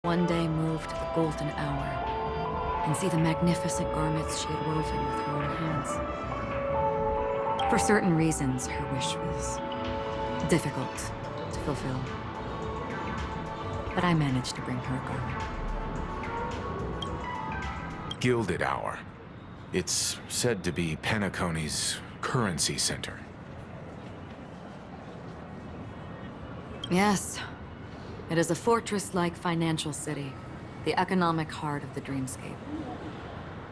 One day move to the golden hour and see the magnificent garments she had woven with her own hands. For certain reasons, her wish was difficult to fulfill. But I managed to bring her a garment. Gilded Hour. It's said to be Penacony's currency center. Yes. It is a fortress-like financial city, the economic heart of the dreamscape.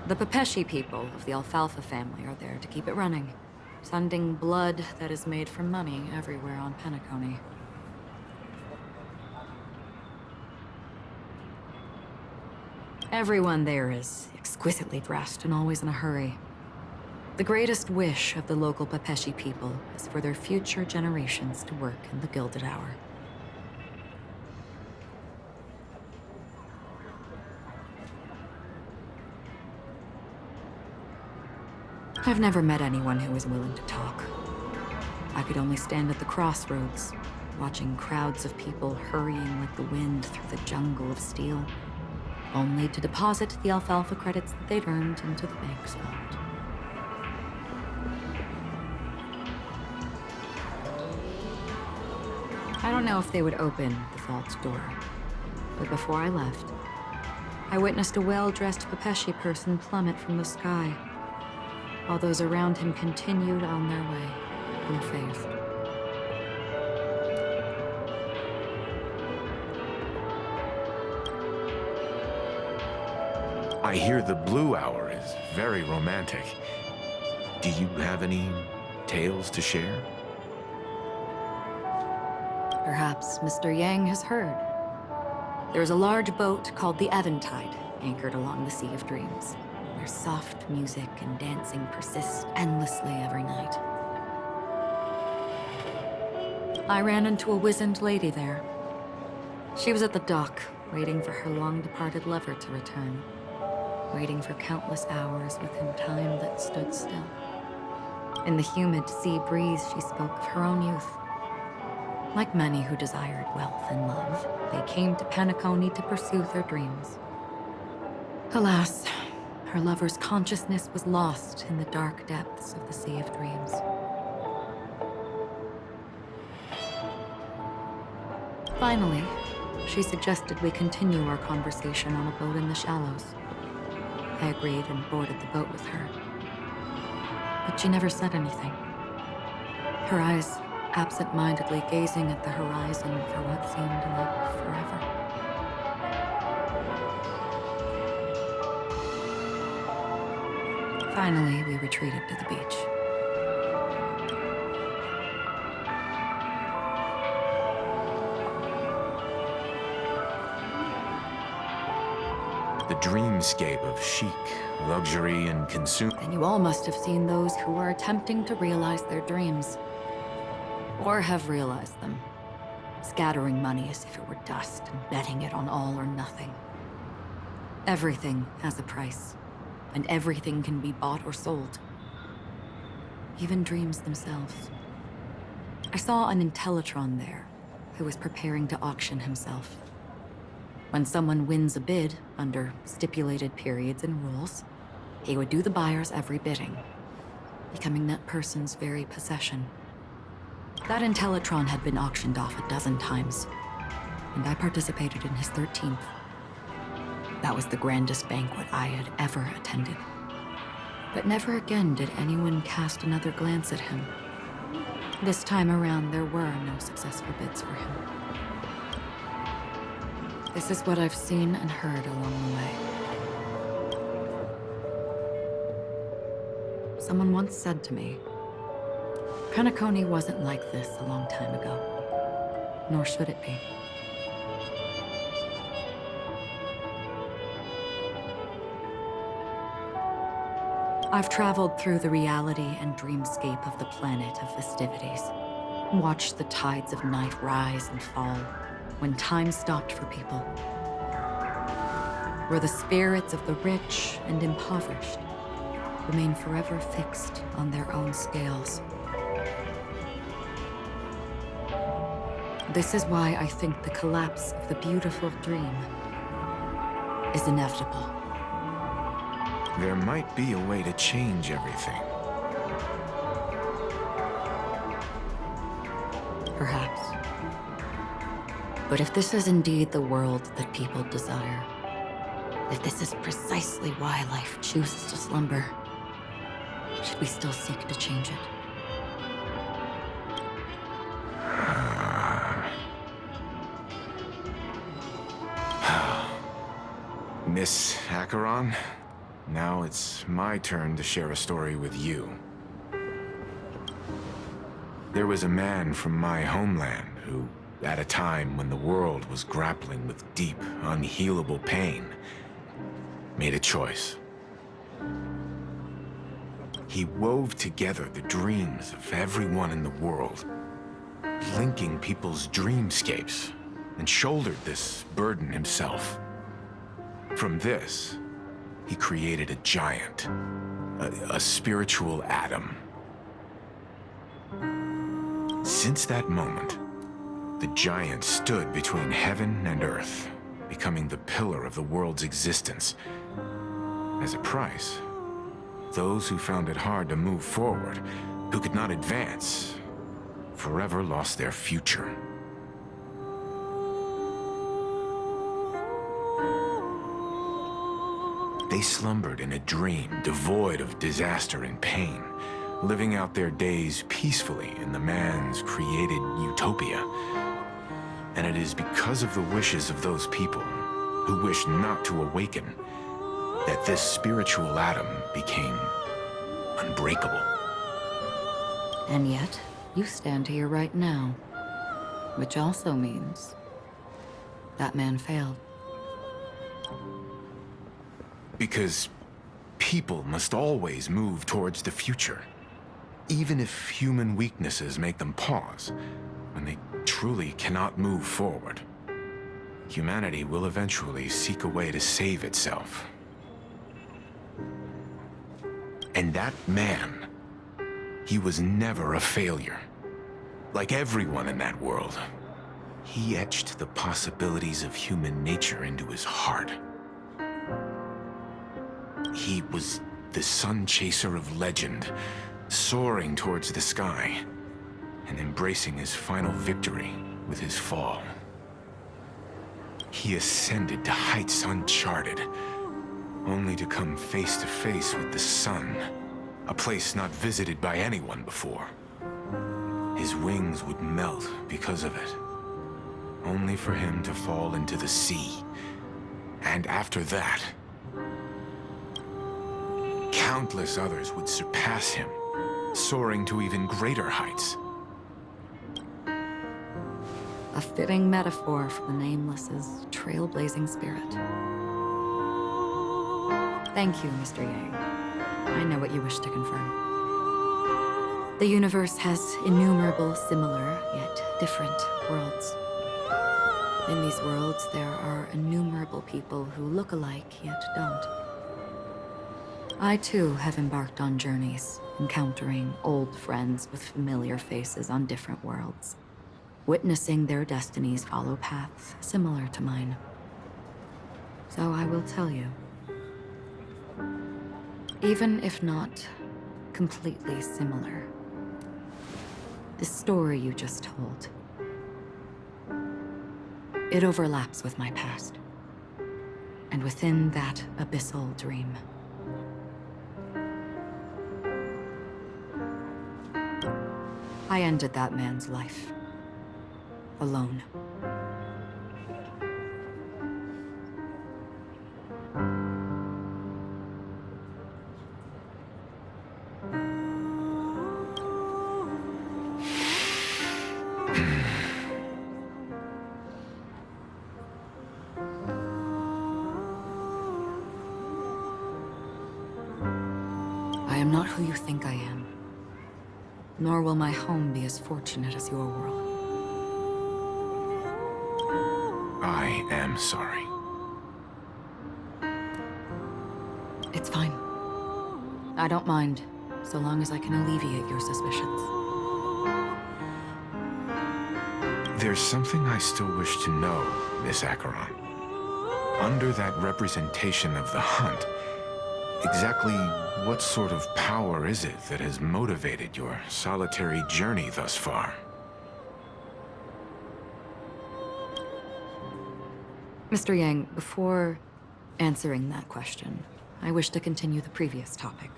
The Pepeshi people of the Alfalfa family are there to keep it running, sending blood that is made from money everywhere on Penacony. Everyone there is exquisitely dressed and always in a hurry. The greatest wish of the local Pepeshi people is for their future generations to work in the Gilded Hour. I've never met anyone who was willing to talk. I could only stand at the crossroads, watching crowds of people hurrying like the wind through the jungle of steel, only to deposit the alfalfa credits that they'd earned into the bank's vault. I don't know if they would open the vault door, but before I left, I witnessed a well-dressed Pepeshi person plummet from the sky, while those around him continued on their way, unfazed. I hear the Blue Hour is very romantic. Do you have any tales to share? Perhaps Mr. Yang has heard. There is a large boat called the Eventide, anchored along the Sea of Dreams, where soft music and dancing persist endlessly every night. I ran into a wizened lady there. She was at the dock, waiting for her long-departed lover to return, waiting for countless hours within time that stood still. In the humid sea breeze, she spoke of her own youth. Like many who desired wealth and love, they came to Penacony to pursue their dreams. Alas, her lover's consciousness was lost in the dark depths of the Sea of Dreams. Finally, she suggested we continue our conversation on a boat in the shallows. I agreed and boarded the boat with her. But she never said anything. Her eyes absent-mindedly gazing at the horizon for what seemed like forever. Finally, we retreated to the beach. The dreamscape of chic, luxury, and consume. And you all must have seen those who are attempting to realize their dreams. Or have realized them, scattering money as if it were dust and betting it on all or nothing. Everything has a price, and everything can be bought or sold. Even dreams themselves. I saw an Intellitron there, who was preparing to auction himself. When someone wins a bid under stipulated periods and rules, he would do the buyer's every bidding, becoming that person's very possession. That Intellitron had been auctioned off a dozen times, and I participated in his 13th. That was the grandest banquet I had ever attended. But never again did anyone cast another glance at him. This time around, there were no successful bids for him. This is what I've seen and heard along the way. Someone once said to me, Penacony wasn't like this a long time ago, nor should it be. I've traveled through the reality and dreamscape of the planet of festivities, watched the tides of night rise and fall when time stopped for people, where the spirits of the rich and impoverished remain forever fixed on their own scales. This is why I think the collapse of the beautiful dream is inevitable. There might be a way to change everything. Perhaps. But if this is indeed the world that people desire, if this is precisely why life chooses to slumber, should we still seek to change it? Miss Acheron, now it's my turn to share a story with you. There was a man from my homeland who, at a time when the world was grappling with deep, unhealable pain, made a choice. He wove together the dreams of everyone in the world, linking people's dreamscapes, and shouldered this burden himself. From this, he created a giant, a spiritual atom. Since that moment, the giant stood between heaven and earth, becoming the pillar of the world's existence. As a price, those who found it hard to move forward, who could not advance, forever lost their future. They slumbered in a dream devoid of disaster and pain, living out their days peacefully in the man's created utopia. And it is because of the wishes of those people who wished not to awaken that this spiritual atom became unbreakable. And yet, you stand here right now, which also means that man failed. Because people must always move towards the future, even if human weaknesses make them pause when they truly cannot move forward. Humanity will eventually seek a way to save itself. And that man, he was never a failure. Like everyone in that world, he etched the possibilities of human nature into his heart. He was the sun chaser of legend, soaring towards the sky, and embracing his final victory with his fall. He ascended to heights uncharted, only to come face to face with the sun, a place not visited by anyone before. His wings would melt because of it, only for him to fall into the sea. And after that, countless others would surpass him, soaring to even greater heights. A fitting metaphor for the Nameless's trailblazing spirit. Thank you, Mr. Yang. I know what you wish to confirm. The universe has innumerable similar, yet different worlds. In these worlds, there are innumerable people who look alike, yet don't. I, too, have embarked on journeys, encountering old friends with familiar faces on different worlds, witnessing their destinies follow paths similar to mine. So I will tell you. Even if not completely similar, the story you just told, it overlaps with my past, and within that abyssal dream, I ended that man's life. Alone. I am not who you think I am. Nor will my home be as fortunate as your world. I am sorry. It's fine. I don't mind, so long as I can alleviate your suspicions. There's something I still wish to know, Miss Acheron. under that representation of the hunt, exactly what sort of power is it that has motivated your solitary journey thus far? Mr. Yang, before answering that question, I wish to continue the previous topic.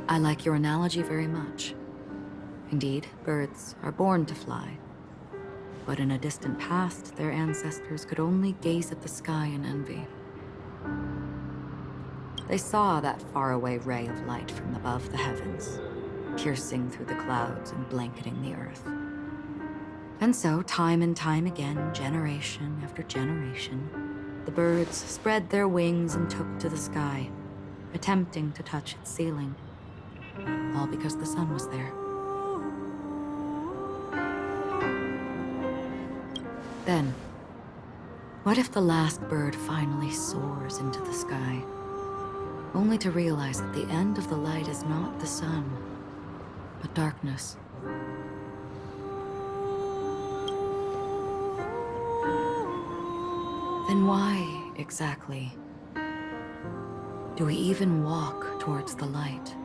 I like your analogy very much. Indeed, birds are born to fly. But in a distant past, their ancestors could only gaze at the sky in envy. They saw that faraway ray of light from above the heavens, piercing through the clouds and blanketing the earth. And so, time and time again, generation after generation, the birds spread their wings and took to the sky, attempting to touch its ceiling, all because the sun was there. Then, what if the last bird finally soars into the sky, only to realize that the end of the light is not the sun, but darkness? Then why, exactly, do we even walk towards the light?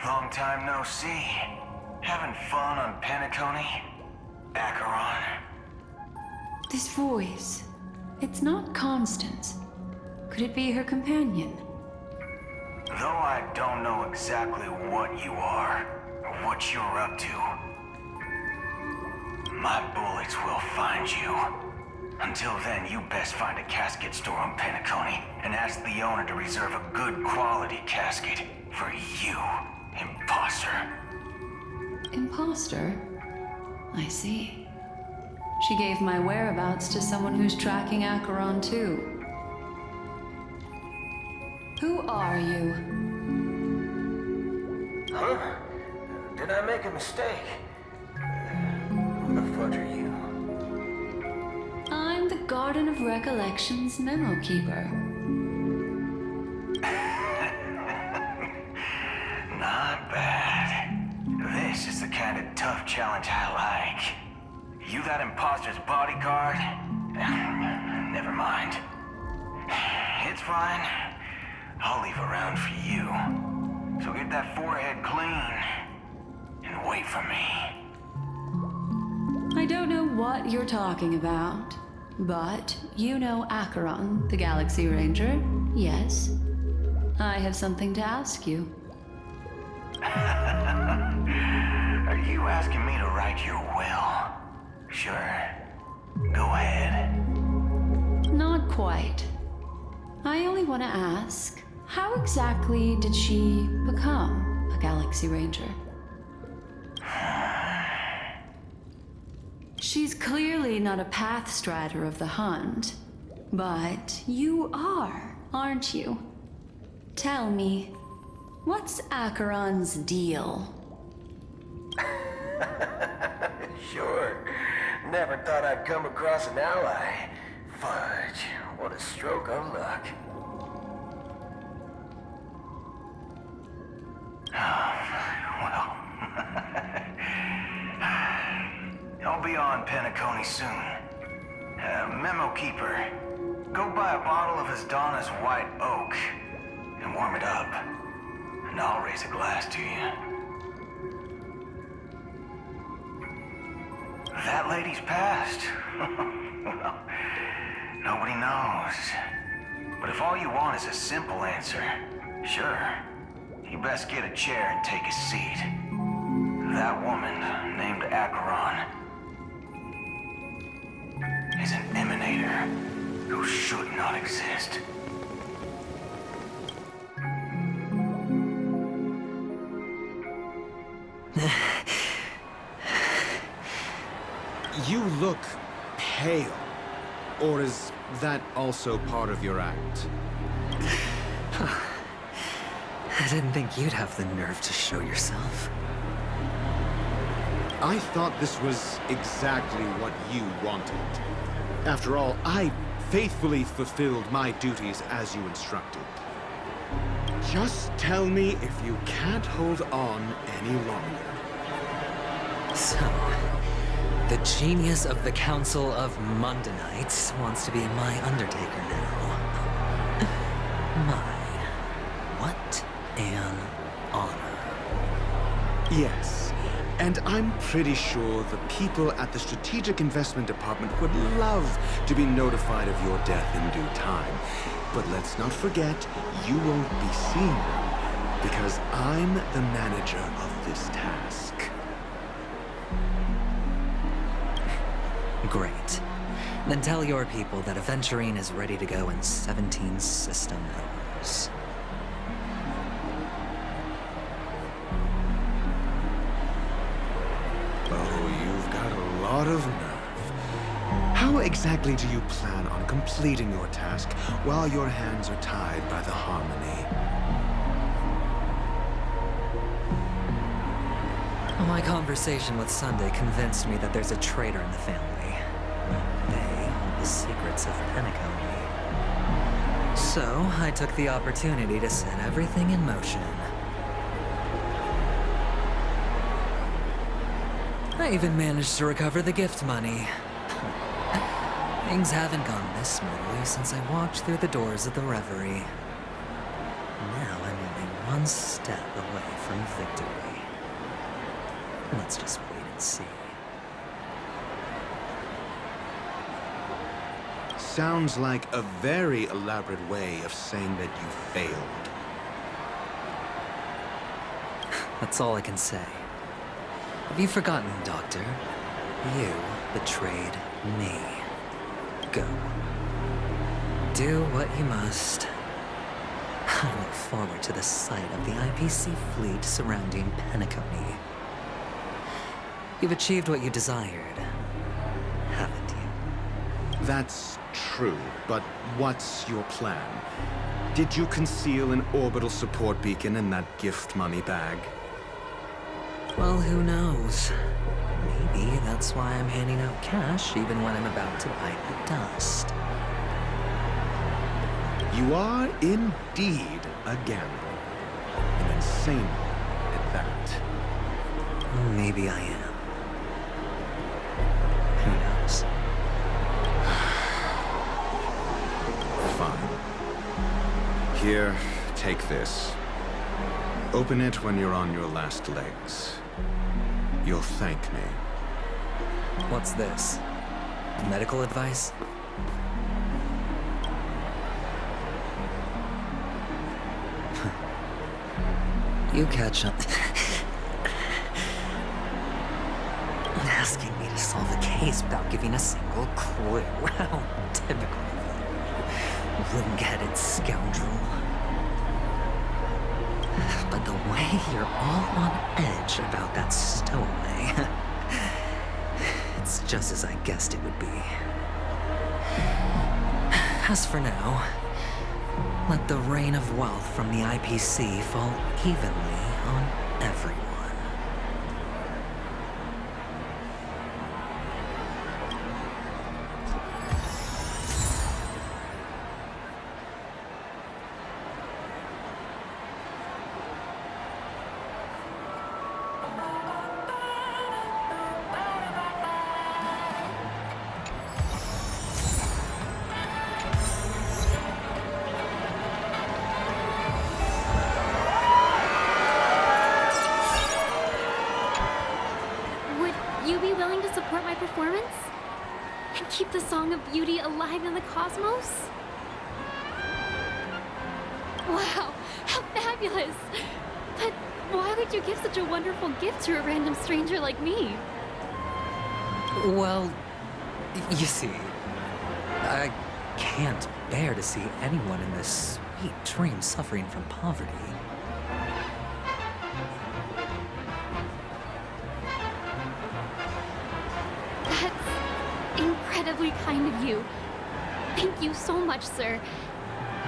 Long time no see. Having fun on Penacony? Acheron? This voice, it's not Constance. Could it be her companion? Though I don't know exactly what you are, or what you're up to, my bullets will find you. Until then, you best find a casket store on Penacony and ask the owner to reserve a good quality casket for you, imposter. Imposter? I see. She gave my whereabouts to someone who's tracking Acheron too. Who are you? Huh? Did I make a mistake? Who the fudge are you? I'm the Garden of Recollection's memo keeper. Not bad. This is the kind of tough challenge I like. You that imposter's bodyguard? Never mind. It's fine. I'll leave a round for you. So get that forehead clean and wait for me. I don't know what you're talking about, but you know Acheron, the Galaxy Ranger, yes? I have something to ask you. Are you asking me to write your will? Sure. Go ahead. Not quite. I only want to ask, how exactly did she become a Galaxy Ranger? She's clearly not a path strider of the hunt, but you are, aren't you? Tell me, what's Acheron's deal? Sure. Never thought I'd come across an ally. Fudge, what a stroke of luck. Well, I'll be on Penacony soon. Memo keeper, go buy a bottle of Donna's White Oak and warm it up, and I'll raise a glass to you. That lady's passed. Well, nobody knows. But if all you want is a simple answer, sure, you best get a chair and take a seat. That woman, named Acheron, is an emanator who should not exist. You look pale. Or is that also part of your act? I didn't think you'd have the nerve to show yourself. I thought this was exactly what you wanted. After all, I faithfully fulfilled my duties as you instructed. Just tell me if you can't hold on any longer. So, the genius of the Council of Mundanites wants to be my Undertaker now. What an honor. Yes, and I'm pretty sure the people at the Strategic Investment Department would love to be notified of your death in due time. But let's not forget, you won't be seeing them, because I'm the manager of this task. Great. Then tell your people that Aventurine is ready to go in 17 system hours. Oh, you've got a lot of nerve. How exactly do you plan on completing your task while your hands are tied by the harmony? My conversation with Sunday convinced me that there's a traitor in the family. They hold the secrets of Penacony. So, I took the opportunity to set everything in motion. I even managed to recover the gift money. Things haven't gone this smoothly since I walked through the doors of the Reverie. Now I'm only one step away from victory. Let's just wait and see. Sounds like a very elaborate way of saying that you failed. That's all I can say. Have you forgotten, Doctor? You betrayed me. Go. Do what you must. I look forward to the sight of the IPC fleet surrounding Penacony. You've achieved what you desired, haven't you? That's true, but what's your plan? Did you conceal an orbital support beacon in that gift money bag? Well, who knows? Maybe that's why I'm handing out cash even when I'm about to bite the dust. You are indeed a gambler. An insane one at that. Maybe I am. Who knows? Fine. Here, take this. Open it when you're on your last legs. You'll thank me. What's this? Medical advice? You catch up. Asking me to solve a case without giving a single clue. How typical of you. Ring-headed scoundrel. But the way you're all on edge about that stowaway, it's just as I guessed it would be. As for now, let the rain of wealth from the IPC fall evenly on everyone. You be willing to support my performance? And keep the Song of Beauty alive in the cosmos? Wow, how fabulous! But why would you give such a wonderful gift to a random stranger like me? Well, you see, I can't bear to see anyone in this sweet dream suffering from poverty. That's incredibly kind of you. Thank you so much, sir.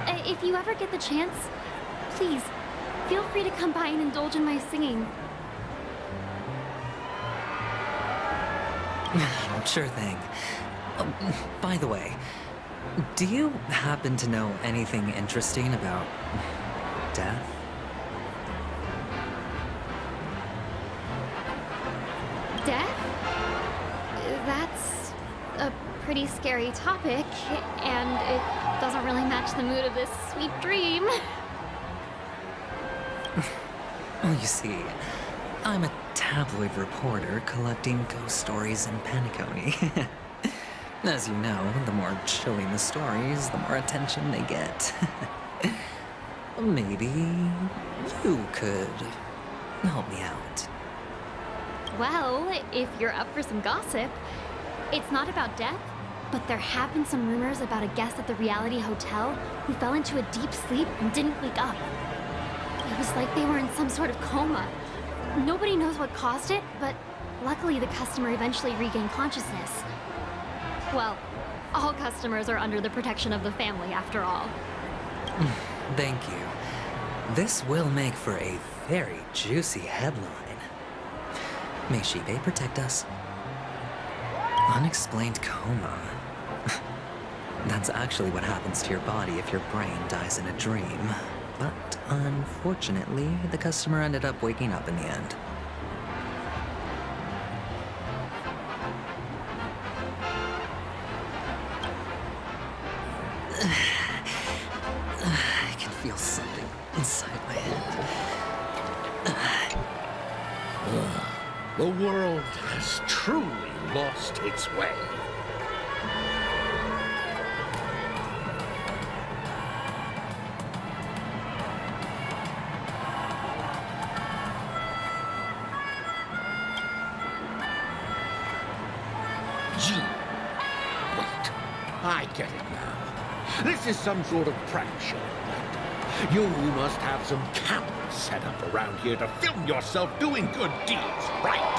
If you ever get the chance, please, Feel free to come by and indulge in my singing. Sure thing. By the way, do you happen to know anything interesting about death? Death? That's a pretty scary topic, and it doesn't really match the mood of this sweet dream. Well, you see, I'm a tabloid reporter collecting ghost stories in Penacony. As you know, the more chilling the stories, the more attention they get. Maybe you could help me out. Well, if you're up for some gossip, it's not about death, but there have been some rumors about a guest at the reality hotel who fell into a deep sleep and didn't wake up. It was like they were in some sort of coma. Nobody knows what caused it, but luckily the customer eventually regained consciousness. Well, all customers are under the protection of the family, after all. Thank you. This will make for a very juicy headline. May Shibe protect us. Unexplained coma. That's actually what happens to your body if your brain dies in a dream. But unfortunately, the customer ended up waking up in the end. I can feel something inside my head. The world has truly lost its way. Wait, I get it now. This is some sort of prank show, right? You must have some cameras set up around here to film yourself doing good deeds, right?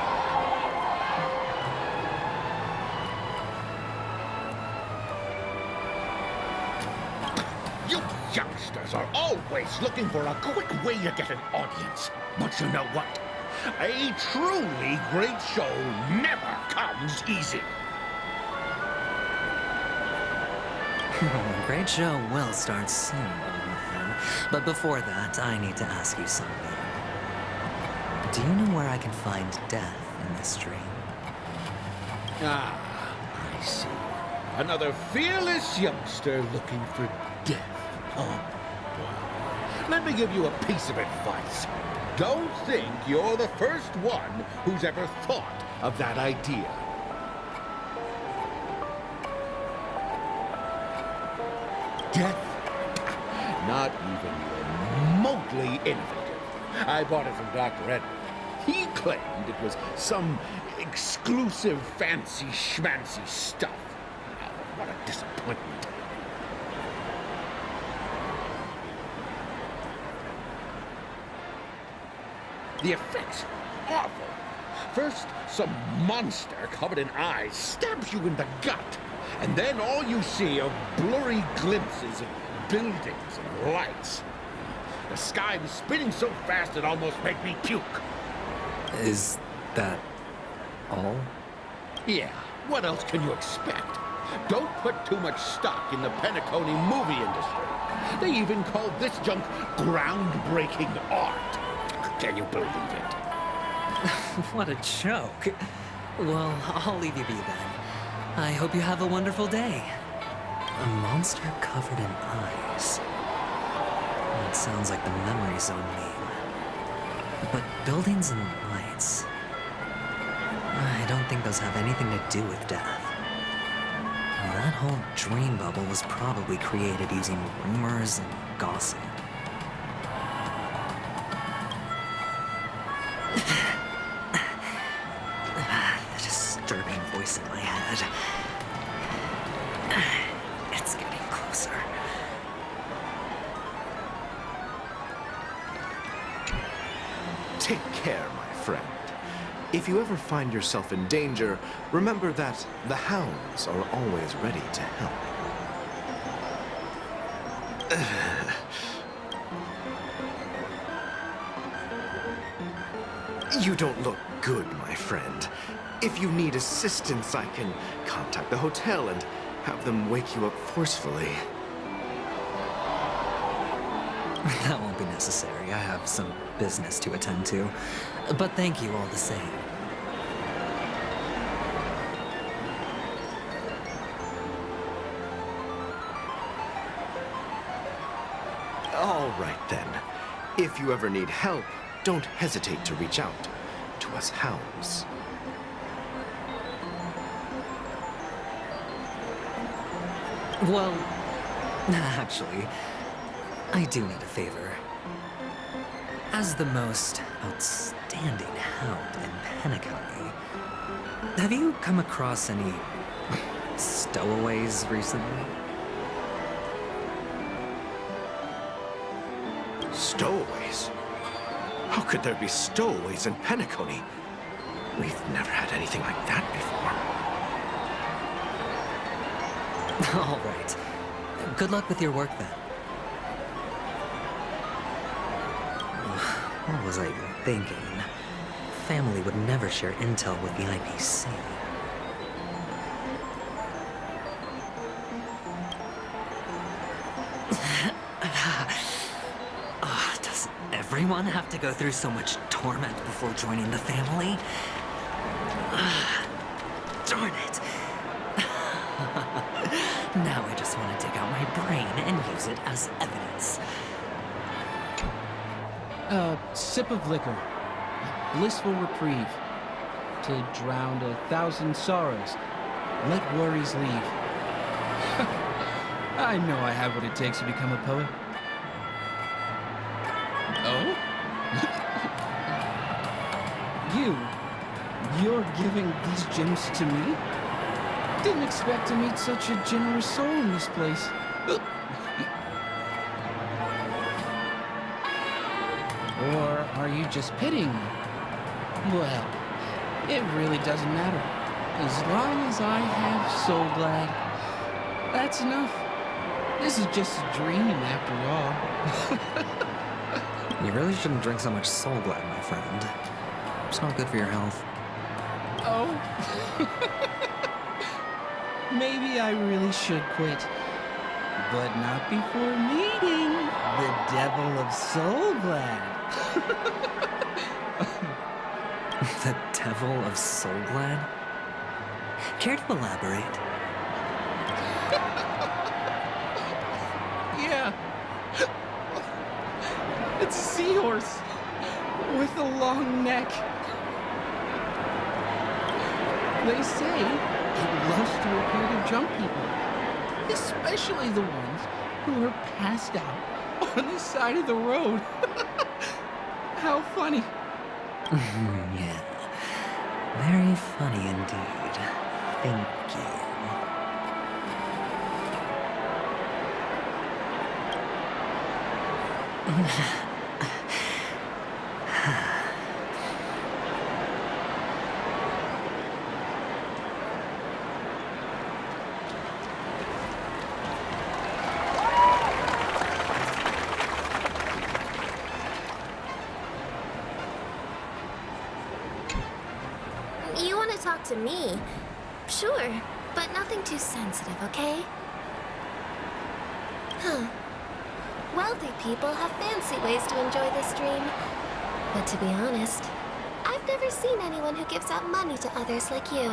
You youngsters are always looking for a quick way to get an audience. But you know what? A truly great show never comes easy. Great show will start soon, man. But before that, I need to ask you something. Do you know where I can find death in this dream? Ah, I see. Another fearless youngster looking for death. Oh, well, let me give you a piece of advice. Don't think you're the first one who's ever thought of that idea. Death? Not even remotely innovative. I bought it from Dr. Edward. He claimed it was some exclusive fancy schmancy stuff. Oh, what a disappointment. The effects are awful. First, some monster covered in eyes stabs you in the gut. And then all you see are blurry glimpses of buildings and lights. The sky was spinning so fast it almost made me puke. Is that all? Yeah, what else can you expect? Don't put too much stock in the Penacony movie industry. They even call this junk groundbreaking art. Can you believe it? What a joke. Well, I'll leave you be then. I hope you have a wonderful day. A monster covered in eyes. That sounds like the memory zone meme. But buildings and lights... I don't think those have anything to do with death. That whole dream bubble was probably created using rumors and gossip. The disturbing voice in my head. It's getting closer. Take care, my friend. If you ever find yourself in danger, remember that the hounds are always ready to help. You don't look good, my friend. If you need assistance, I can contact the hotel and have them wake you up forcefully. That won't be necessary. I have some business to attend to. But thank you all the same. All right, then. If you ever need help, don't hesitate to reach out to us hounds. Well, actually, I do need a favor. As the most outstanding hound in Penacony, have you come across any stowaways recently? Stowaways? How could there be stowaways in Penacony? We've never had anything like that before. All right. Good luck with your work, then. What was I even thinking? Family would never share intel with the IPC. Does everyone have to go through so much torment before joining the family? Darn it. Now I just want to dig out my brain and use it as evidence. A sip of liquor. A blissful reprieve. To drown 1,000 sorrows. Let worries leave. I know I have what it takes to become a poet. Oh? You're giving these gems to me? Didn't expect to meet such a generous soul in this place. Or are you just pitying me? Well, it really doesn't matter. As long as I have Soul Glad, that's enough. This is just a dream after all. You really shouldn't drink so much Soul Glad, my friend. It's not good for your health. Oh. Maybe I really should quit. But not before meeting the Devil of Soul Glad. The Devil of Soul Glad? Care to elaborate? Yeah. It's a seahorse with a long neck. They say it loves to appear to drunk people, especially the ones who are passed out on the side of the road. How funny. Yeah. Very funny indeed. Thank you. You want to talk to me? Sure, but nothing too sensitive, okay? Huh. Wealthy people have fancy ways to enjoy this dream. But to be honest, I've never seen anyone who gives out money to others like you.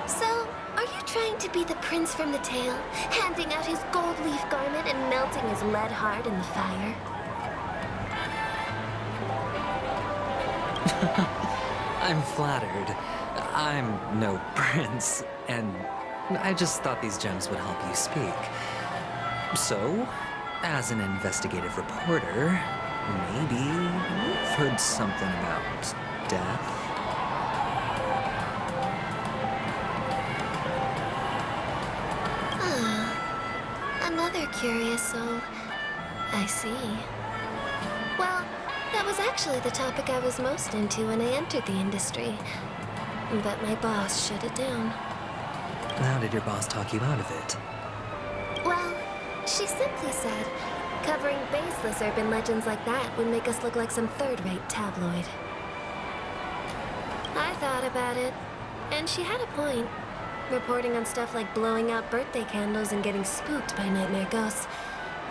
So, are you trying to be the prince from the tale, handing out his gold leaf garment and melting his lead heart in the fire? I'm flattered. I'm no prince, and I just thought these gems would help you speak. So, as an investigative reporter, maybe you've heard something about death? Another curious soul. I see. Well, that was actually the topic I was most into when I entered the industry. But my boss shut it down. How did your boss talk you out of it? Well, she simply said, Covering baseless urban legends like that would make us look like some third-rate tabloid. I thought about it, and she had a point. Reporting on stuff like blowing out birthday candles and getting spooked by nightmare ghosts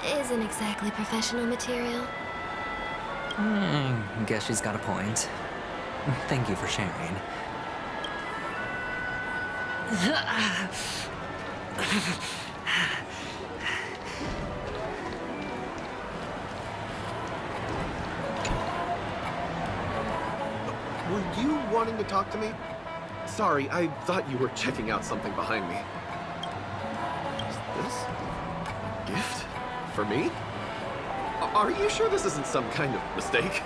isn't exactly professional material. Guess she's got a point. Thank you for sharing. Were you wanting to talk to me? Sorry, I thought you were checking out something behind me. Is this a gift? For me? Are you sure this isn't some kind of mistake?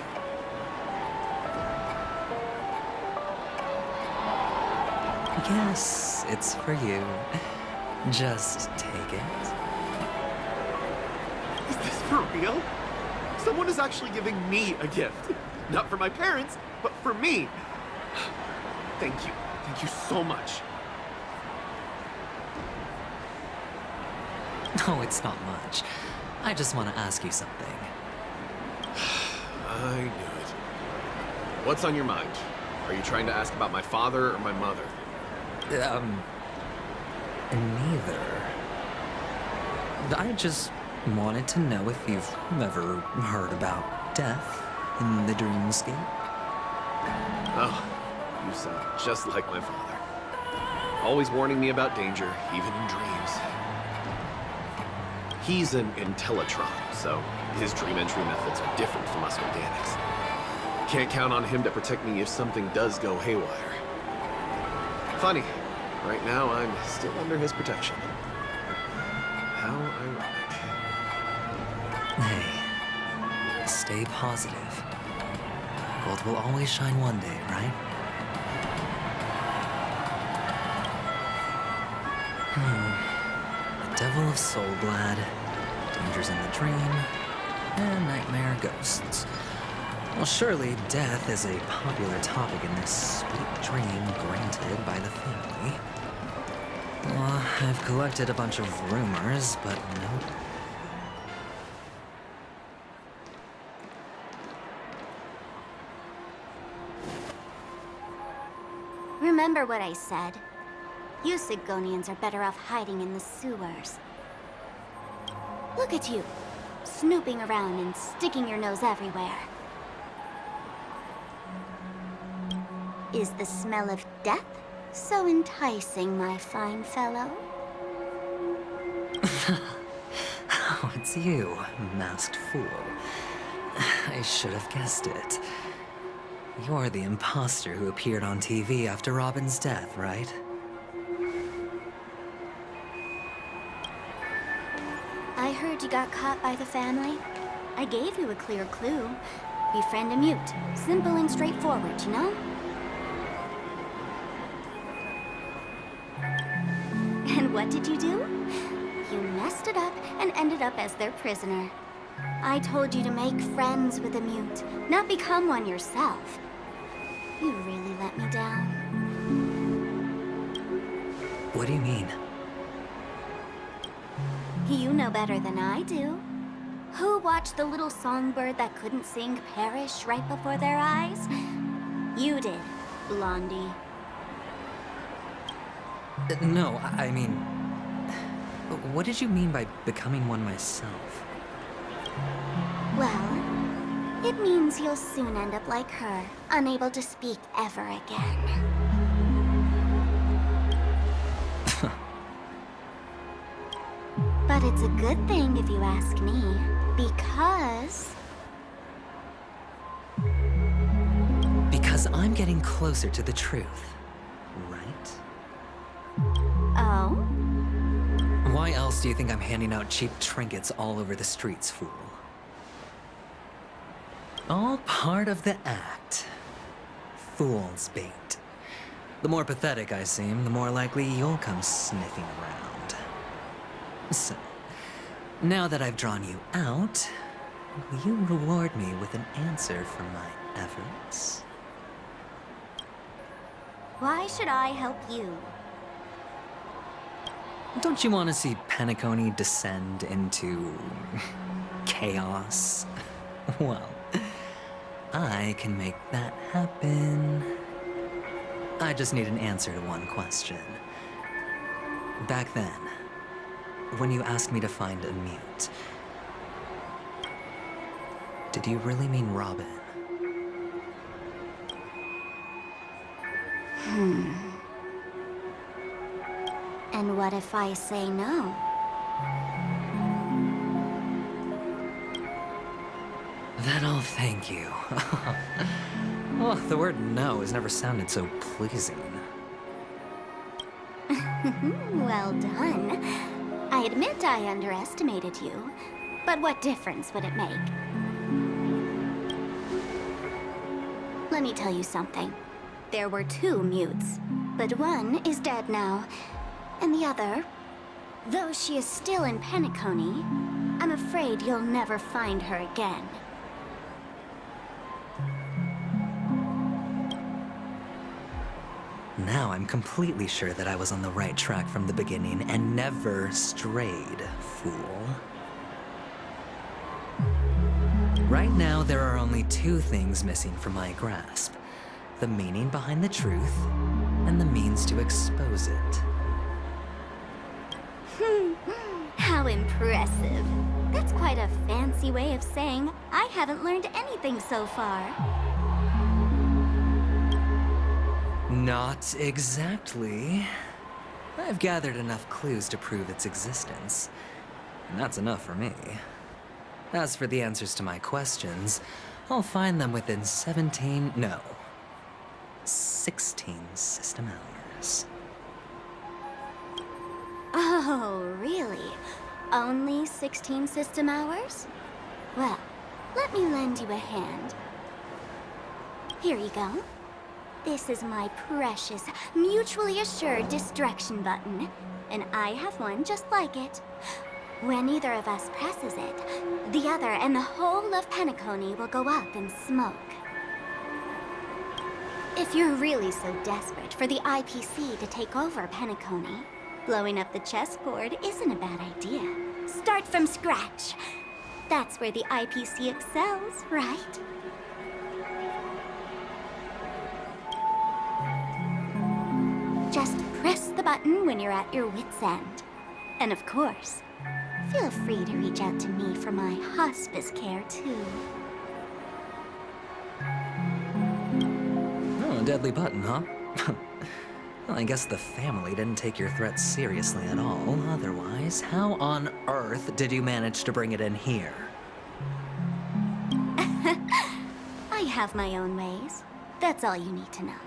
Yes, it's for you. Just take it. Is this for real? Someone is actually giving me a gift. Not for my parents, but for me. Thank you. Thank you so much. No, it's not much. I just want to ask you something. I knew it. What's on your mind? Are you trying to ask about my father or my mother? Neither. I just wanted to know if you've ever heard about death in the dreamscape. Oh, you sound just like my father. Always warning me about danger, even in dreams. He's an Intellitron, so his dream entry methods are different from us organics. Can't count on him to protect me if something does go haywire. Funny, right now I'm still under his protection. How ironic. Hey, stay positive. Gold will always shine one day, right? The Devil of Soulglad, dangers in the dream, and nightmare ghosts. Well, surely death is a popular topic in this sweet dream granted by the family. Well, I've collected a bunch of rumors, but no. Remember what I said. You Sigonians are better off hiding in the sewers. Look at you, snooping around and sticking your nose everywhere. Is the smell of death so enticing, my fine fellow? Oh, it's you, masked fool. I should have guessed it. You're the imposter who appeared on TV after Robin's death, right? I heard you got caught by the family. I gave you a clear clue. Befriend a mute. Simple and straightforward, you know? And what did you do? You messed it up and ended up as their prisoner. I told you to make friends with a mute, not become one yourself. You really let me down. What do you mean? You know better than I do. Who watched the little songbird that couldn't sing perish right before their eyes? You did, Blondie. No, I mean... What did you mean by becoming one myself? Well, it means you'll soon end up like her, unable to speak ever again. But it's a good thing if you ask me, because... Because I'm getting closer to the truth, right? Oh? Why else do you think I'm handing out cheap trinkets all over the streets, fool? All part of the act. Fool's bait. The more pathetic I seem, the more likely you'll come sniffing around. So, now that I've drawn you out, will you reward me with an answer for my efforts? Why should I help you? Don't you want to see Penacony descend into... chaos. Well, I can make that happen. I just need an answer to one question. Back then, when you asked me to find a mute, did you really mean Robin? And what if I say no? Then I'll thank you. Oh, the word no has never sounded so pleasing. Well done. I admit I underestimated you, but what difference would it make? Let me tell you something. There were 2 mutes, but one is dead now, and the other, though she is still in Penacony, I'm afraid you'll never find her again. Now I'm completely sure that I was on the right track from the beginning and never strayed, fool. Right now, there are only 2 things missing from my grasp. The meaning behind the truth, and the means to expose it. How impressive. That's quite a fancy way of saying I haven't learned anything so far. Not exactly. I've gathered enough clues to prove its existence, and that's enough for me. As for the answers to my questions, I'll find them within 16 system hours. Oh, really? Only 16 system hours? Well, let me lend you a hand. Here you go. This is my precious, mutually assured distraction button, and I have one just like it. When either of us presses it, the other and the whole of Penacony will go up in smoke. If you're really so desperate for the IPC to take over Penacony, blowing up the chessboard isn't a bad idea. Start from scratch. That's where the IPC excels, right? Just press the button when you're at your wit's end. And of course, feel free to reach out to me for my hospice care, too. Oh, a deadly button, huh? Well, I guess the family didn't take your threat seriously at all. Otherwise, how on earth did you manage to bring it in here? I have my own ways. That's all you need to know.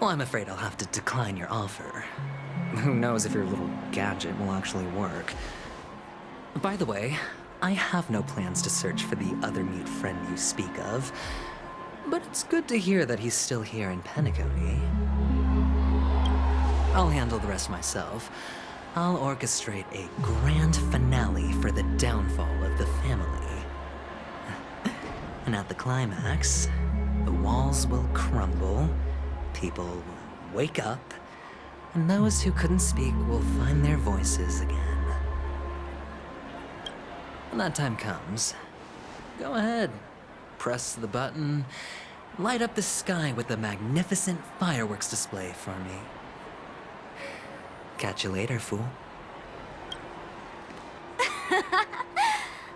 Well, I'm afraid I'll have to decline your offer. Who knows if your little gadget will actually work. By the way, I have no plans to search for the other mute friend you speak of, but it's good to hear that he's still here in Penacony. I'll handle the rest myself. I'll orchestrate a grand finale for the downfall of the family. And at the climax, the walls will crumble, people will wake up, and those who couldn't speak will find their voices again. When that time comes, go ahead, press the button, light up the sky with a magnificent fireworks display for me. Catch you later, fool.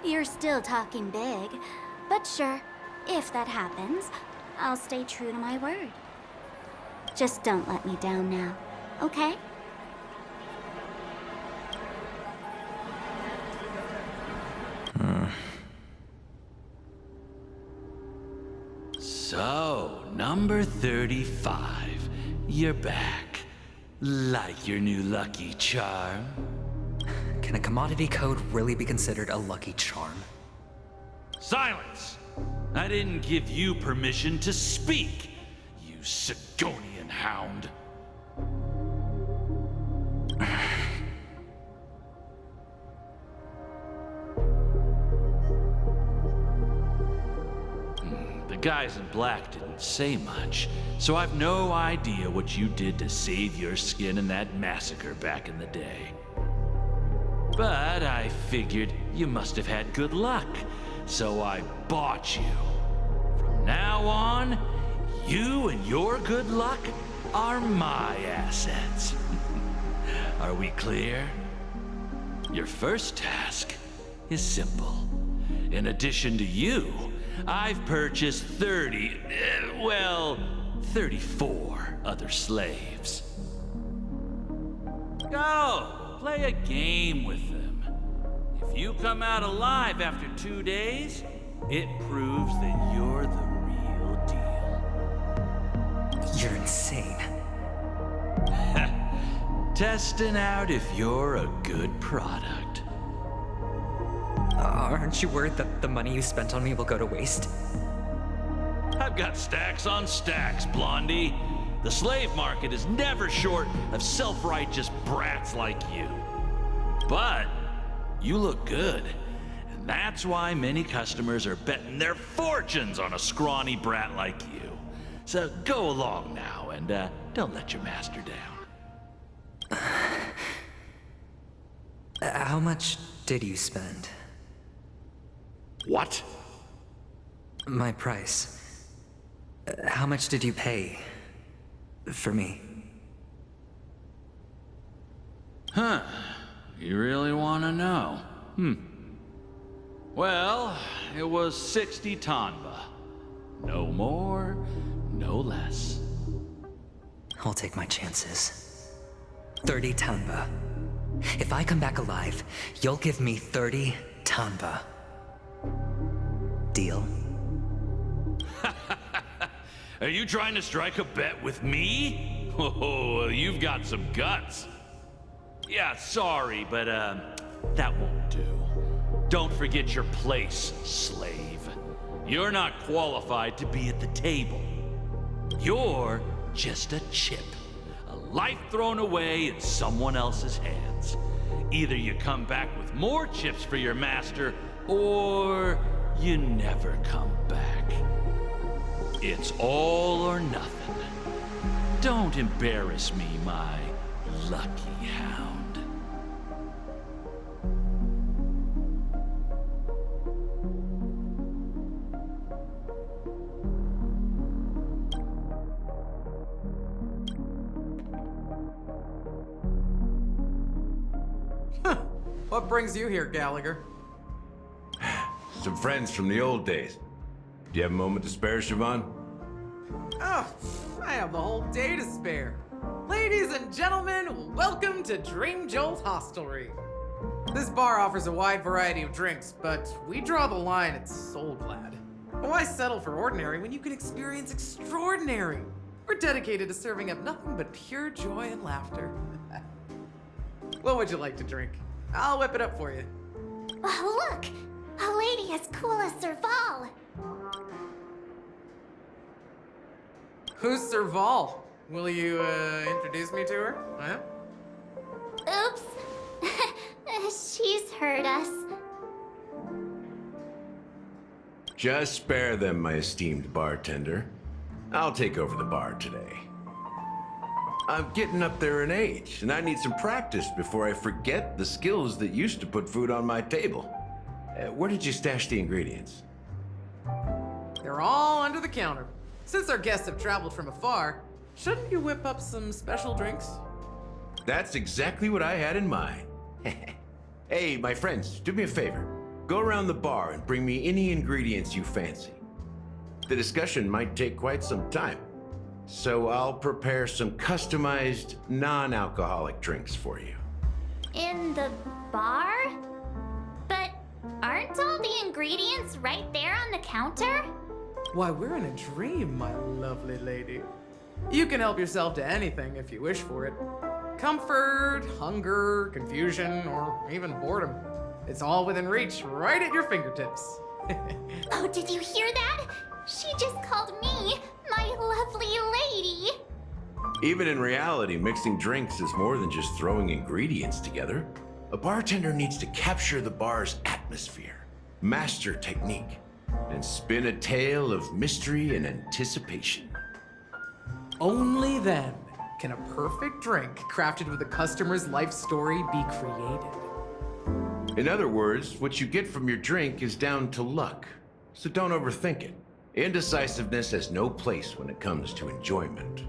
You're still talking big, but sure, if that happens, I'll stay true to my word. Just don't let me down now, okay? So, number 35. You're back. Like your new lucky charm? Can a commodity code really be considered a lucky charm? Silence! I didn't give you permission to speak, you Sigonian hound. The guys in black didn't say much, so I've no idea what you did to save your skin in that massacre back in the day. But I figured you must have had good luck, so I bought you. From now on, you and your good luck are my assets. Are we clear? Your first task is simple. In addition to you, I've purchased 34 other slaves. Go, play a game with them. If you come out alive after 2 days, it proves that you're the real deal. You're insane. Testing out if you're a good product. Aren't you worried that the money you spent on me will go to waste? I've got stacks on stacks, Blondie. The slave market is never short of self-righteous brats like you. But you look good, and that's why many customers are betting their fortunes on a scrawny brat like you. So go along now, and don't let your master down. How much did you spend? What? My price. How much did you pay for me? Huh. You really want to know? Well, it was 60 tanba. No more, no less. I'll take my chances. 30 tanba. If I come back alive, you'll give me 30 tanba. Deal? Are you trying to strike a bet with me? Oh, you've got some guts. Yeah, sorry, but that won't do. Don't forget your place, slave. You're not qualified to be at the table. You're just a chip. A life thrown away in someone else's hands. Either you come back with more chips for your master, or you never come back. It's all or nothing. Don't embarrass me, my lucky hound. What brings you here, Gallagher? Some friends from the old days. Do you have a moment to spare, Siobhan? Oh, I have the whole day to spare. Ladies and gentlemen, welcome to Dream Jolt Hostelry. This bar offers a wide variety of drinks, but we draw the line at Soulglad. Why settle for ordinary when you can experience extraordinary? We're dedicated to serving up nothing but pure joy and laughter. What would you like to drink? I'll whip it up for you. Oh, look! A lady as cool as Serval. Who's Serval? Will you, introduce me to her? Huh? Oops. She's heard us. Just spare them, my esteemed bartender. I'll take over the bar today. I'm getting up there in age, and I need some practice before I forget the skills that used to put food on my table. Where did you stash the ingredients? They're all under the counter. Since our guests have traveled from afar, shouldn't you whip up some special drinks? That's exactly what I had in mind. Hey, my friends, do me a favor. Go around the bar and bring me any ingredients you fancy. The discussion might take quite some time, so I'll prepare some customized, non-alcoholic drinks for you. In the bar? But aren't all the ingredients right there on the counter? Why, we're in a dream, my lovely lady. You can help yourself to anything if you wish for it. Comfort, hunger, confusion, or even boredom. It's all within reach, right at your fingertips. Oh, did you hear that? She just called me my lovely lady. Even in reality, mixing drinks is more than just throwing ingredients together. A bartender needs to capture the bar's atmosphere, master technique, and spin a tale of mystery and anticipation. Only then can a perfect drink crafted with a customer's life story be created. In other words, what you get from your drink is down to luck. So don't overthink it. Indecisiveness has no place when it comes to enjoyment.